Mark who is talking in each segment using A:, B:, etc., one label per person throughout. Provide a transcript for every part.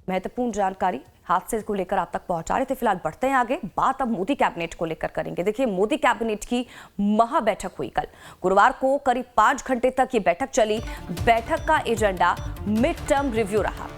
A: महत्वपूर्ण जानकारी हादसे को लेकर आप तक पहुंचा रहे थे। फिलहाल बढ़ते हैं आगे, बात अब मोदी कैबिनेट को लेकर करेंगे। देखिए, मोदी कैबिनेट की महा बैठक हुई कल गुरुवार को, करीब 5 घंटे तक ये बैठक चली। बैठक का एजेंडा मिड टर्म रिव्यू रहा।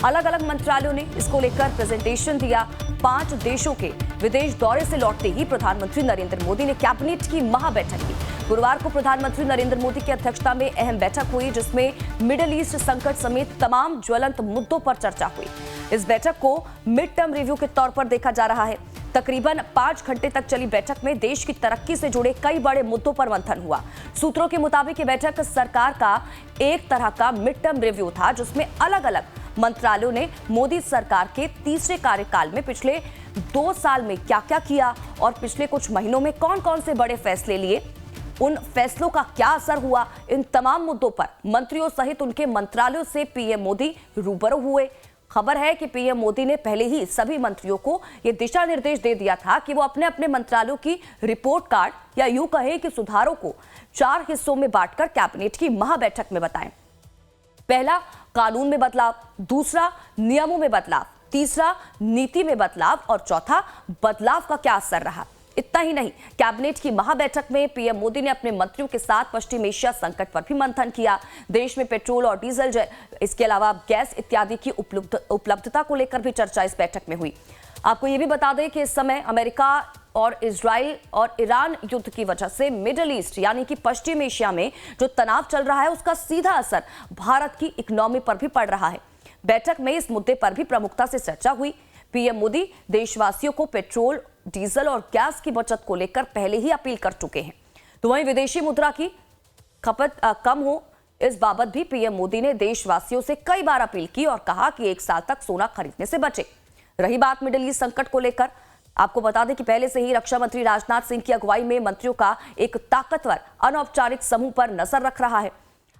A: अलग अलग मंत्रालयों ने इसको लेकर प्रेजेंटेशन दिया। 5 देशों के विदेश दौरे से लौटते ही प्रधानमंत्री नरेंद्र मोदी ने कैबिनेट की महा बैठक की। गुरुवार को प्रधानमंत्री नरेंद्र मोदी की अध्यक्षता में अहम बैठक हुई, जिसमें मिडिल ईस्ट संकट समेत तमाम ज्वलंत मुद्दों पर चर्चा हुई। इस बैठक को मिड टर्म रिव्यू के तौर पर देखा जा रहा है। तकरीबन 5 घंटे तक चली बैठक में देश की तरक्की से जुड़े कई बड़े मुद्दों पर मंथन हुआ। सूत्रों के मुताबिक ये बैठक सरकार का एक तरह का मिड टर्म रिव्यू था, जिसमें अलग अलग मंत्रालयों ने मोदी सरकार के तीसरे कार्यकाल में पिछले 2 साल में क्या क्या किया और पिछले कुछ महीनों में कौन कौन से बड़े फैसले लिए, उन फैसलों का क्या असर हुआ, इन तमाम मुद्दों पर मंत्रियों सहित उनके मंत्रालयों से पीएम मोदी रूबरू हुए। खबर है कि पीएम मोदी ने पहले ही सभी मंत्रियों को यह दिशा निर्देश दे दिया था कि वो अपने अपने मंत्रालयों की रिपोर्ट कार्ड या यूं कहें कि सुधारों को 4 हिस्सों में बांटकर कैबिनेट की महा बैठक में बताएं। पहला, कानून में बदलाव, दूसरा, नियमों में बदलाव, तीसरा, नीति में बदलाव और चौथा, बदलाव का क्या असर रहा। इतना ही नहीं, कैबिनेट की महा बैठक में पीएम मोदी ने अपने मंत्रियों के साथ पश्चिम एशिया संकट पर भी मंथन किया। देश में पेट्रोल और डीजल, इसके अलावा गैस इत्यादि की उपलब्धता को लेकर भी चर्चा इस बैठक में हुई। आपको यह भी बता दें कि इस समय अमेरिका और इजराइल और ईरान युद्ध की वजह से मिडिल ईस्ट यानी कि पश्चिम एशिया में जो तनाव चल रहा है, उसका सीधा असर भारत की इकोनॉमी पर भी पड़ रहा है। बैठक में इस मुद्दे पर भी प्रमुखता से चर्चा हुई। पीएम मोदी देशवासियों को पेट्रोल, डीजल और गैस की बचत को लेकर पहले ही अपील कर चुके हैं। तो वहीं विदेशी मुद्रा की खपत कम हो, इस बाबत भी पीएम मोदी ने देशवासियों से कई बार अपील की और कहा कि 1 साल तक सोना खरीदने से बचे। रही बात मिडिल ईस्ट संकट को लेकर, आपको बता दें कि पहले से ही रक्षा मंत्री राजनाथ सिंह की अगुवाई में मंत्रियों का एक ताकतवर अनौपचारिक समूह पर नजर रख रहा है।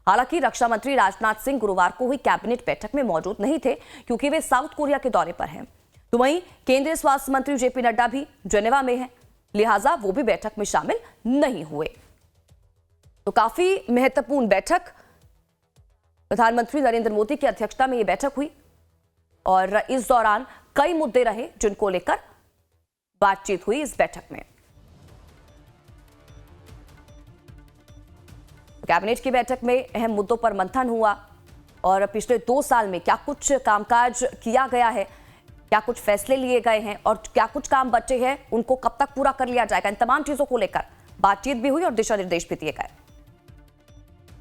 A: हालांकि रक्षा मंत्री राजनाथ सिंह गुरुवार को हुई कैबिनेट बैठक में मौजूद नहीं थे, क्योंकि वे साउथ कोरिया के दौरे पर हैं। तो वहीं केंद्रीय स्वास्थ्य मंत्री जेपी नड्डा भी जेनेवा में हैं, लिहाजा वो भी बैठक में शामिल नहीं हुए। तो काफी महत्वपूर्ण बैठक, प्रधानमंत्री नरेंद्र मोदी की अध्यक्षता में यह बैठक हुई और इस दौरान कई मुद्दे रहे जिनको लेकर बातचीत हुई इस बैठक में। कैबिनेट की बैठक में अहम मुद्दों पर मंथन हुआ और पिछले 2 साल में क्या कुछ कामकाज किया गया है, क्या कुछ फैसले लिए गए हैं और क्या कुछ काम बचे हैं, उनको कब तक पूरा कर लिया जाएगा, इन तमाम चीजों को लेकर बातचीत भी हुई और दिशा निर्देश भी दिए गए।